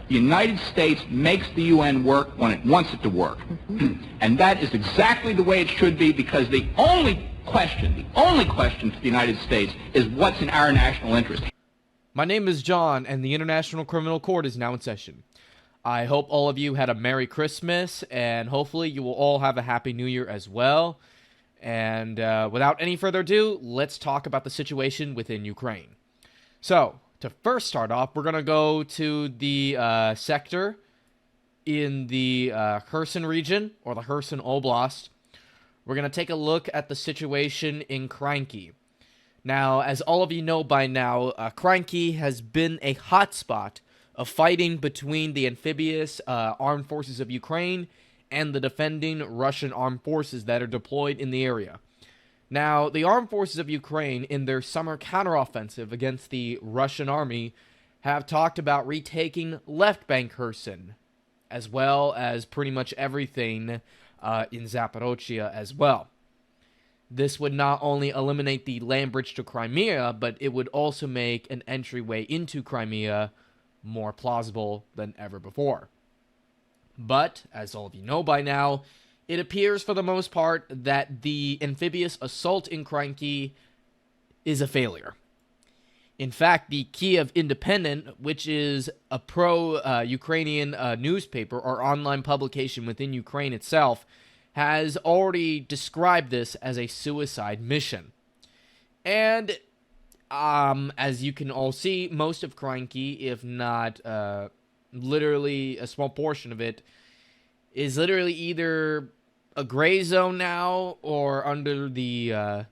The United States makes the UN work when it wants it to work. And that is exactly the way it should be, because the only question to the United States is what's in our national interest. My name is John, and the International Criminal Court is now in session. I hope all of you had a Merry Christmas, and hopefully you will all have a Happy New Year as well. And without any further ado, let's talk about the situation within Ukraine. So, to first start off, we're going to go to the sector in the Kherson region, or the Kherson Oblast. We're going to take a look at the situation in Kranky. Now, as all of you know by now, Kranky has been a hotspot of fighting between the amphibious armed forces of Ukraine and the defending Russian armed forces that are deployed in the area. Now, the armed forces of Ukraine, in their summer counteroffensive against the Russian army, have talked about retaking left bank Kherson, as well as pretty much everything in Zaporozhye as well. This would not only eliminate the land bridge to Crimea, but it would also make an entryway into Crimea more plausible than ever before. But, as all of you know by now, it appears for the most part that the amphibious assault in Kranky is a failure. In fact, the Kiev Independent, which is a pro-Ukrainian newspaper or online publication within Ukraine itself, has already described this as a suicide mission. And, as you can all see, most of Kranky, if not literally a small portion of it, is literally either a gray zone now or under the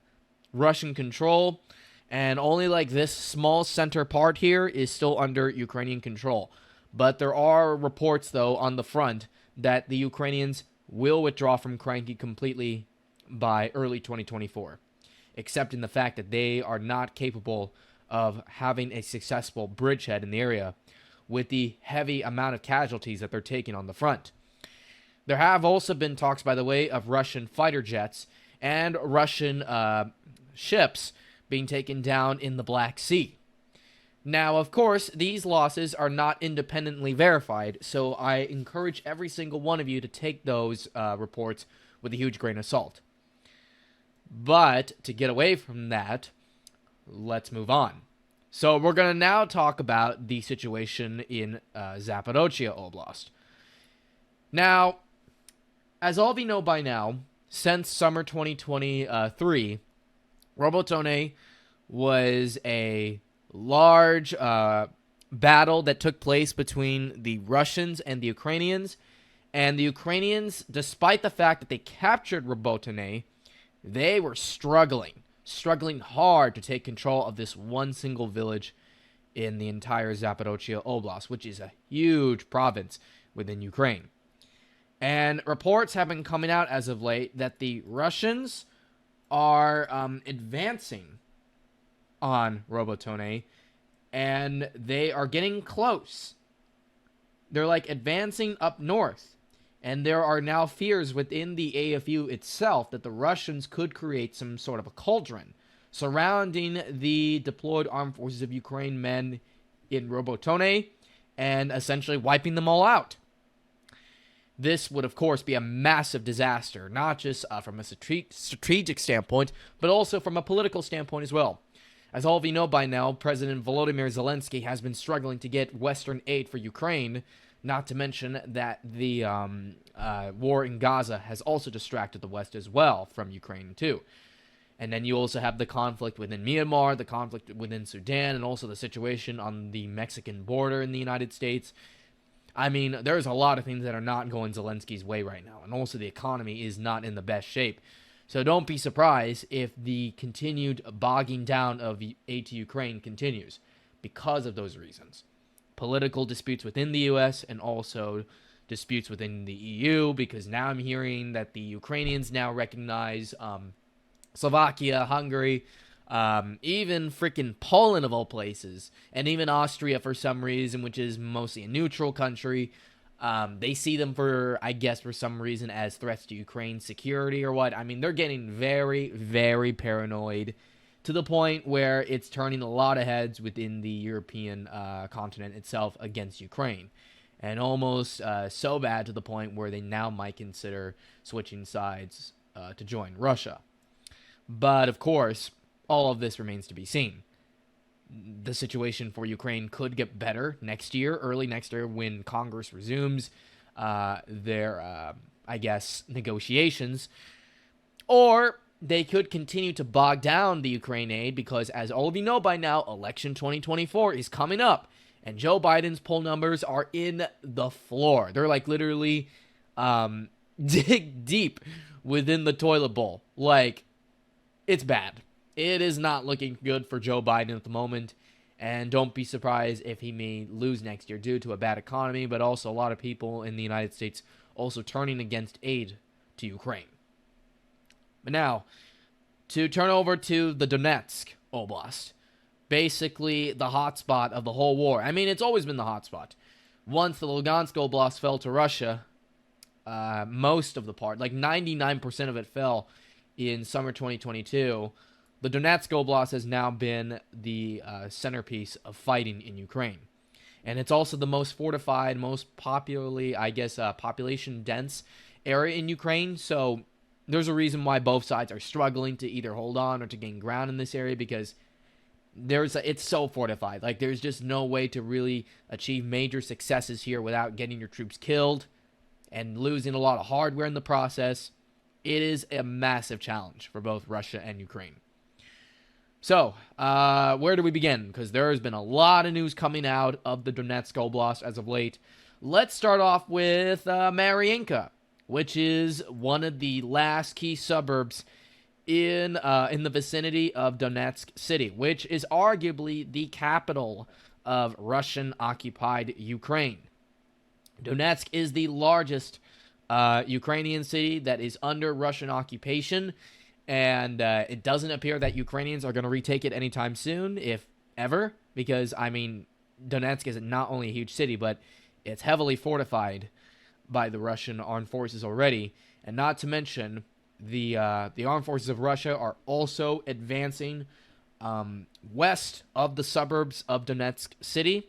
Russian control, and only like this small center part here is still under Ukrainian control. But there are reports, though, on the front that the Ukrainians will withdraw from Kranky completely by early 2024, except in the fact that they are not capable of having a successful bridgehead in the area with the heavy amount of casualties that they're taking on the front. There have also been talks, by the way, of Russian fighter jets and Russian ships being taken down in the Black Sea. Now, of course, these losses are not independently verified, so I encourage every single one of you to take those reports with a huge grain of salt. But, to get away from that, let's move on. So, we're going to now talk about the situation in Zaporozhye Oblast. Now, as all of you know by now, since summer 2023, Robotone was a large battle that took place between the Russians and the Ukrainians. And the Ukrainians, despite the fact that they captured Robotone, they were struggling hard to take control of this one single village in the entire Zaporozhye Oblast, which is a huge province within Ukraine. And reports have been coming out as of late that the Russians are advancing on Robotone, and they are getting close. They're like advancing up north, and there are now fears within the AFU itself that the Russians could create some sort of a cauldron surrounding the deployed armed forces of Ukraine men in Robotone and essentially wiping them all out. This would, of course, be a massive disaster, not just from a strategic standpoint, but also from a political standpoint as well. As all of you know by now, President Volodymyr Zelensky has been struggling to get Western aid for Ukraine, not to mention that the war in Gaza has also distracted the West as well from Ukraine too. And then you also have the conflict within Myanmar, the conflict within Sudan, and also the situation on the Mexican border in the United States. I mean, there's a lot of things that are not going Zelensky's way right now, and also the economy is not in the best shape. So don't be surprised if the continued bogging down of aid to Ukraine continues because of those reasons. Political disputes within the U.S. and also disputes within the EU, because now I'm hearing that the Ukrainians now recognize Slovakia, Hungary, even freaking Poland of all places, and even Austria for some reason, which is mostly a neutral country. They see them for some reason as threats to Ukraine's security or what. I mean, they're getting very, very paranoid to the point where it's turning a lot of heads within the European continent itself against Ukraine. and almost so bad to the point where they now might consider switching sides to join Russia. But of course, all of this remains to be seen. The situation for Ukraine could get better next year, early next year, when Congress resumes their, negotiations. Or they could continue to bog down the Ukraine aid because, as all of you know by now, election 2024 is coming up. And Joe Biden's poll numbers are in the floor. They're like literally dig deep within the toilet bowl. Like, it's bad. It is not looking good for Joe Biden at the moment. And don't be surprised if he may lose next year due to a bad economy, but also a lot of people in the United States also turning against aid to Ukraine. But now, to turn over to the Donetsk Oblast. Basically, the hotspot of the whole war. I mean, it's always been the hotspot. Once the Lugansk Oblast fell to Russia, most of the part, like 99% of it fell in summer 2022. The Donetsk Oblast has now been the centerpiece of fighting in Ukraine. And it's also the most fortified, most popularly, population-dense area in Ukraine. So there's a reason why both sides are struggling to either hold on or to gain ground in this area, because it's so fortified. Like, there's just no way to really achieve major successes here without getting your troops killed and losing a lot of hardware in the process. It is a massive challenge for both Russia and Ukraine. So, where do we begin? Because there has been a lot of news coming out of the Donetsk Oblast as of late. Let's start off with Marinka, which is one of the last key suburbs in the vicinity of Donetsk City, which is arguably the capital of Russian-occupied Ukraine. Donetsk is the largest Ukrainian city that is under Russian occupation, and it doesn't appear that Ukrainians are going to retake it anytime soon, if ever, because, I mean, Donetsk is not only a huge city, but it's heavily fortified by the Russian armed forces already, and not to mention the armed forces of Russia are also advancing west of the suburbs of Donetsk City.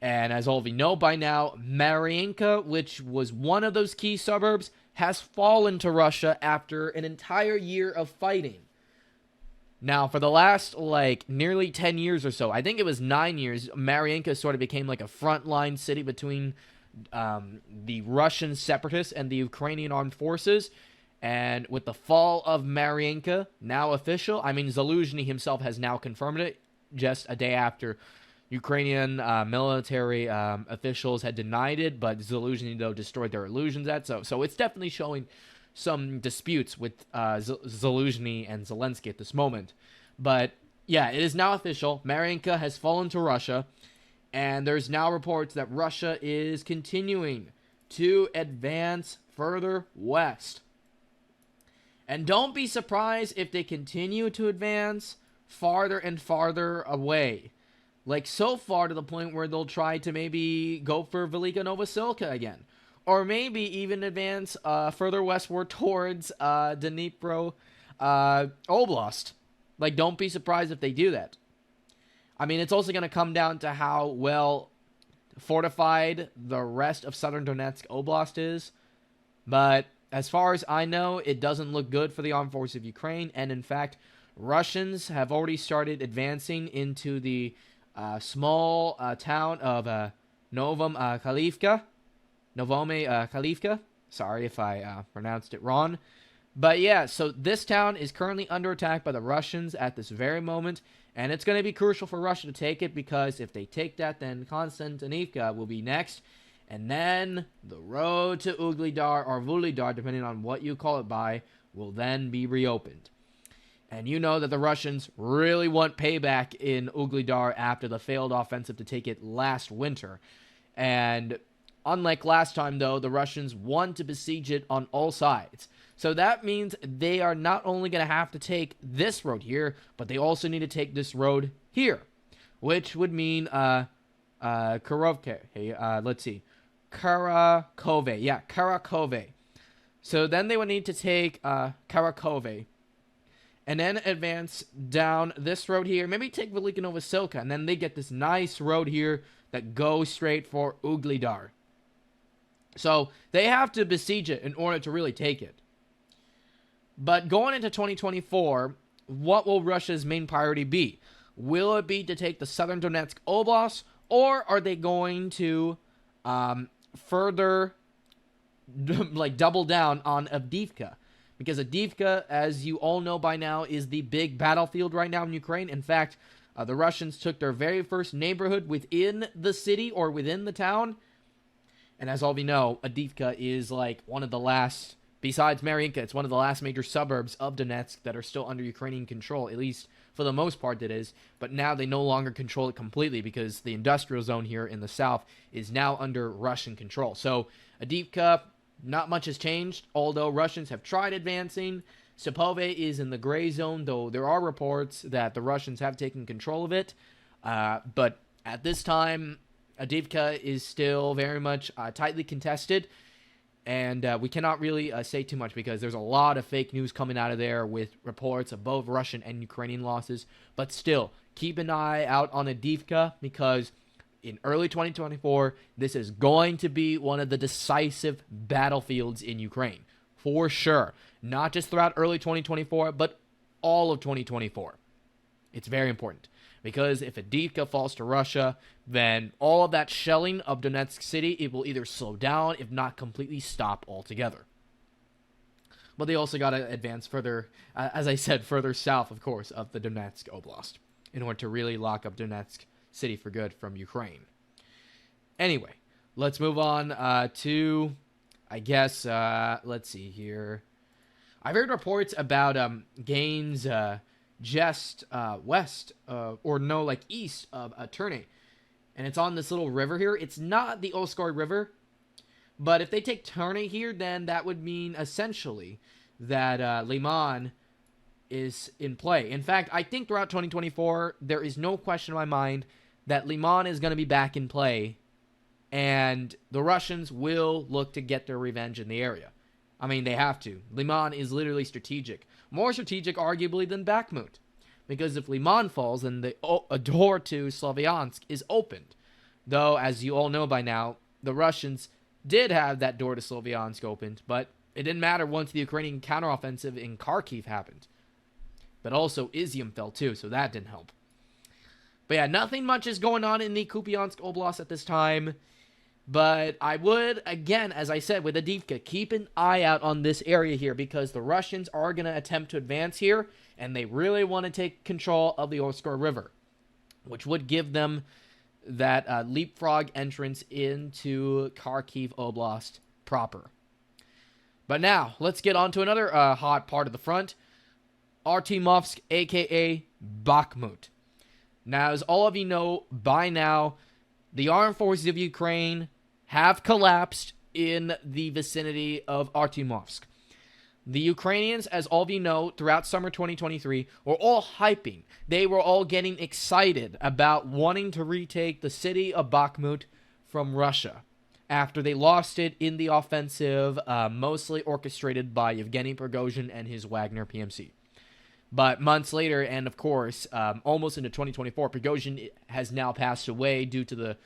And as all of you know by now, Marinka, which was one of those key suburbs, has fallen to Russia after an entire year of fighting. Now, for the last, nearly 10 years or so, I think it was 9 years, Marinka sort of became like a frontline city between the Russian separatists and the Ukrainian armed forces. And with the fall of Marinka, now official, I mean, Zaluzhny himself has now confirmed it just a day after Ukrainian military officials had denied it, but Zaluzhny, though, destroyed their illusions at. So it's definitely showing some disputes with Zaluzhny and Zelensky at this moment. But, yeah, it is now official. Marinka has fallen to Russia, and there's now reports that Russia is continuing to advance further west. And don't be surprised if they continue to advance farther and farther away. Like, so far to the point where they'll try to maybe go for Velika Novosilka again. Or maybe even advance further westward towards Dnipro Oblast. Like, don't be surprised if they do that. I mean, it's also going to come down to how well fortified the rest of southern Donetsk Oblast is. But as far as I know, it doesn't look good for the armed forces of Ukraine. And in fact, Russians have already started advancing into the small town of Novome Khalivka. Sorry if I pronounced it wrong. But yeah, so this town is currently under attack by the Russians at this very moment. And it's going to be crucial for Russia to take it, because if they take that, then Konstantinivka will be next. And then the road to Ugledar or Vuhledar, depending on what you call it by, will then be reopened. And you know that the Russians really want payback in Ugledar after the failed offensive to take it last winter. And unlike last time, though, the Russians want to besiege it on all sides. So that means they are not only going to have to take this road here, but they also need to take this road here, which would mean Karakove. Yeah, Karakove. So then they would need to take Karakove and then advance down this road here. Maybe take Velika Novosilka, and then they get this nice road here that go straight for Uglidar. So they have to besiege it in order to really take it. But going into 2024, what will Russia's main priority be? Will it be to take the southern Donetsk Oblast, or are they going to further double down on Avdiivka? Because Avdiivka, as you all know by now, is the big battlefield right now in Ukraine. In fact, the Russians took their very first neighborhood within the city or within the town. And as all of you know, Avdiivka is like one of the last, besides Marinka, it's one of the last major suburbs of Donetsk that are still under Ukrainian control, at least for the most part it is. But now they no longer control it completely because the industrial zone here in the south is now under Russian control. So Avdiivka, not much has changed, although Russians have tried advancing. Sepove is in the gray zone, though there are reports that the Russians have taken control of it. But at this time, Avdiivka is still very much tightly contested. And we cannot really say too much because there's a lot of fake news coming out of there with reports of both Russian and Ukrainian losses. But still, keep an eye out on Avdiivka because in early 2024, this is going to be one of the decisive battlefields in Ukraine. For sure. Not just throughout early 2024, but all of 2024. It's very important. Because if Avdiivka falls to Russia, then all of that shelling of Donetsk City, it will either slow down, if not completely stop altogether. But they also got to advance further, as I said, further south, of course, of the Donetsk Oblast, in order to really lock up Donetsk City for good from Ukraine. Anyway, let's move on to, I guess, let's see here. I've heard reports about gains just west, or no, like east of Ternay. And it's on this little river here. It's not the Oskar River, but if they take Ternay here, then that would mean essentially that Liman is in play. In fact, I think throughout 2024, there is no question in my mind that Liman is going to be back in play, and the Russians will look to get their revenge in the area. I mean, they have to. Liman is literally strategic. More strategic, arguably, than Bakhmut. Because if Liman falls, then a door to Slavyansk is opened. Though, as you all know by now, the Russians did have that door to Slavyansk opened, but it didn't matter once the Ukrainian counteroffensive in Kharkiv happened. But also, Izium fell too, so that didn't help. But yeah, nothing much is going on in the Kupiansk Oblast at this time. But I would, again, as I said, with Avdiivka, keep an eye out on this area here because the Russians are going to attempt to advance here, and they really want to take control of the Oskar River, which would give them that leapfrog entrance into Kharkiv Oblast proper. But now, let's get on to another hot part of the front, Artyomovsk, a.k.a. Bakhmut. Now, as all of you know by now, the armed forces of Ukraine have collapsed in the vicinity of Artyomovsk. The Ukrainians, as all of you know, throughout summer 2023, were all hyping. They were all getting excited about wanting to retake the city of Bakhmut from Russia after they lost it in the offensive, mostly orchestrated by Yevgeny Prigozhin and his Wagner PMC. But months later, and of course, almost into 2024, Prigozhin has now passed away due to the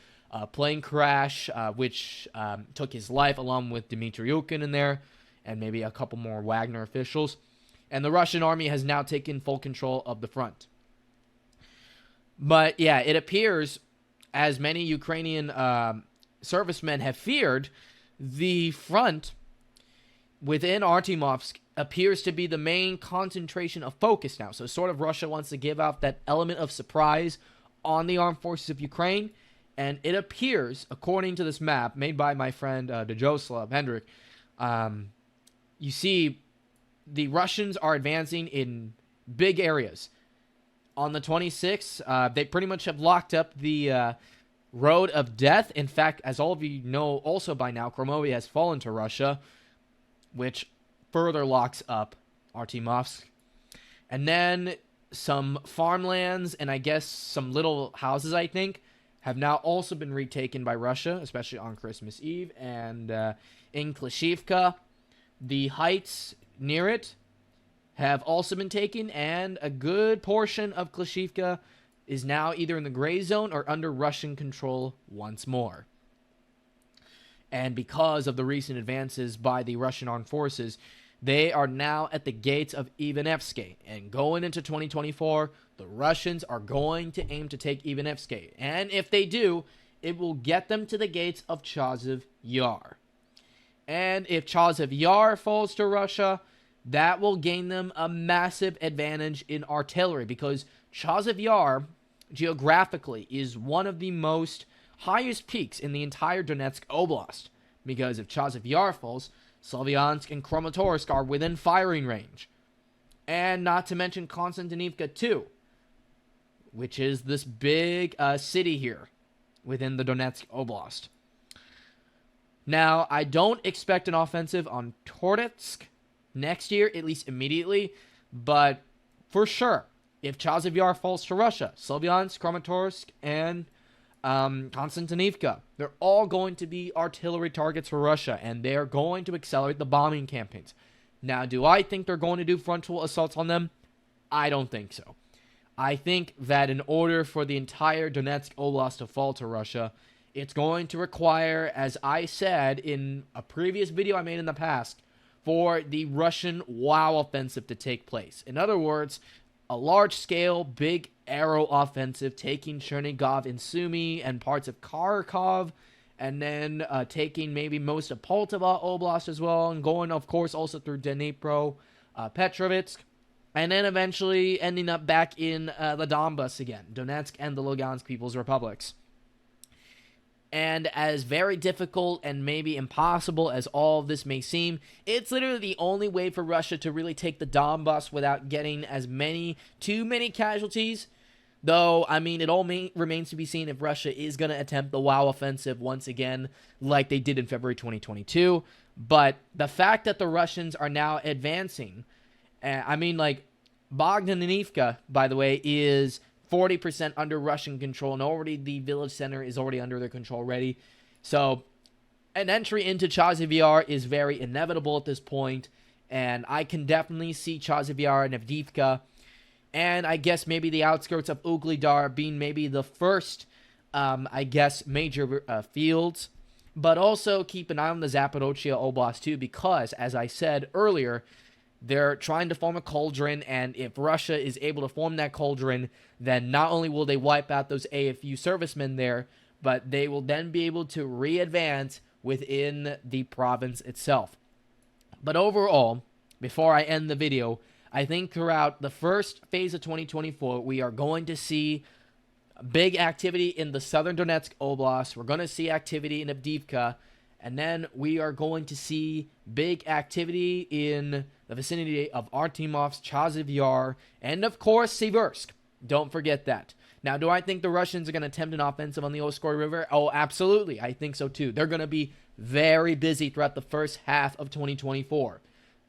plane crash, which took his life, along with Dmitry Yukin in there, and maybe a couple more Wagner officials. And the Russian army has now taken full control of the front. But yeah, it appears, as many Ukrainian servicemen have feared, the front within Artyomovsk appears to be the main concentration of focus now. So sort of Russia wants to give out that element of surprise on the armed forces of Ukraine. And it appears, according to this map made by my friend Dejoslav Hendrik, you see the Russians are advancing in big areas. On the 26th, they pretty much have locked up the road of death. In fact, as all of you know also by now, Kromovia has fallen to Russia, which further locks up Artyomovsk. And then some farmlands and I guess some little houses, I think, have now also been retaken by Russia, especially on Christmas Eve. And in Klishivka, the heights near it have also been taken, and a good portion of Klishivka is now either in the gray zone or under Russian control once more. And because of the recent advances by the Russian armed forces, they are now at the gates of Ivanevsky. And going into 2024, the Russians are going to aim to take Ivanevsky. And if they do, it will get them to the gates of Chasiv Yar. And if Chasiv Yar falls to Russia, that will gain them a massive advantage in artillery, because Chasiv Yar, geographically, is one of the most highest peaks in the entire Donetsk Oblast. Because if Chasiv Yar falls, Slavyansk and Kramatorsk are within firing range. And not to mention Konstantinivka too, which is this big city here within the Donetsk Oblast. Now, I don't expect an offensive on Toretsk next year, at least immediately, but for sure, if Chasiv Yar falls to Russia, Slavyansk, Kramatorsk, and Konstantinivka, they're all going to be artillery targets for Russia, and they're going to accelerate the bombing campaigns. Now, do I think they're going to do frontal assaults on them? I don't think so. I think that in order for the entire Donetsk Oblast to fall to Russia, it's going to require, as I said in a previous video I made in the past, for the Russian WOW offensive to take place. In other words, a large-scale, big arrow offensive taking Chernigov and Sumy and parts of Kharkov, and then taking maybe most of Poltava Oblast as well, and going, of course, also through Dnipro, Petrovsk, and then eventually ending up back in the Donbas again, Donetsk and the Lugansk People's Republics. And as very difficult and maybe impossible as all of this may seem, it's literally the only way for Russia to really take the Donbas without getting too many casualties. Though, I mean, it all remains to be seen if Russia is going to attempt the WOW offensive once again, like they did in February 2022. But the fact that the Russians are now advancing, Bogdanivka, by the way, is 40% under Russian control, and already the village center is already under their control already. So, an entry into Chasiv Yar is very inevitable at this point, and I can definitely see Chasiv Yar and Avdiivka, and I guess maybe the outskirts of Uglidar being maybe the first, major fields. But also keep an eye on the Zaporozhye Oblast too, because, as I said earlier, they're trying to form a cauldron, and if Russia is able to form that cauldron, then not only will they wipe out those AFU servicemen there, but they will then be able to re-advance within the province itself. But overall, before I end the video, I think throughout the first phase of 2024, we are going to see big activity in the southern Donetsk Oblast. We're going to see activity in Avdiivka, and then we are going to see big activity in the vicinity of Artemovsk, Chasiv Yar, and of course Siversk. Don't forget that. Now, do I think the Russians are going to attempt an offensive on the Oskoy River? Oh, absolutely. I think so too. They're going to be very busy throughout the first half of 2024.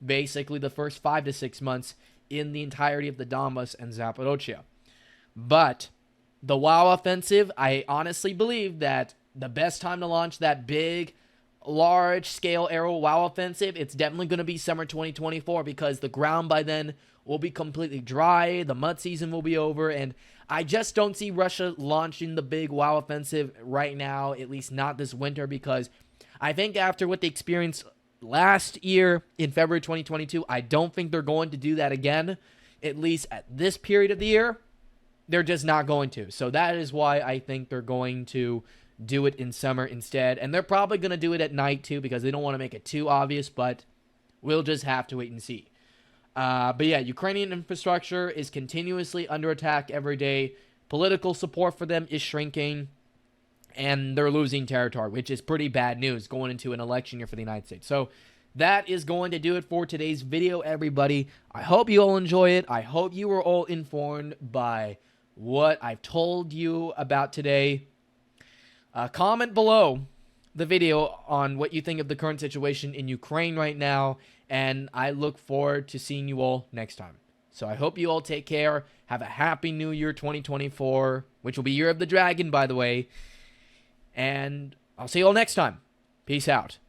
Basically, the first 5 to 6 months in the entirety of the Donbas and Zaporozhye. But the WOW offensive, I honestly believe that the best time to launch that big, large-scale aero WOW offensive, it's definitely going to be summer 2024, because the ground by then will be completely dry, the mud season will be over, and I just don't see Russia launching the big WOW offensive right now, at least not this winter, because I think after what they experienced last year in February 2022, I don't think they're going to do that again, at least at this period of the year. They're just not going to. So that is why I think they're going to do it in summer instead. And they're probably going to do it at night too, because they don't want to make it too obvious, but we'll just have to wait and see. But yeah, Ukrainian infrastructure is continuously under attack every day. Political support for them is shrinking, and they're losing territory, which is pretty bad news going into an election year for the United States. So that is going to do it for today's video, everybody. I hope you all enjoy it. I hope you were all informed by what I've told you about today. Comment below the video on what you think of the current situation in Ukraine right now, and I look forward to seeing you all next time. So I hope you all take care. Have a happy New Year 2024, which will be Year of the Dragon, by the way. And I'll see you all next time. Peace out.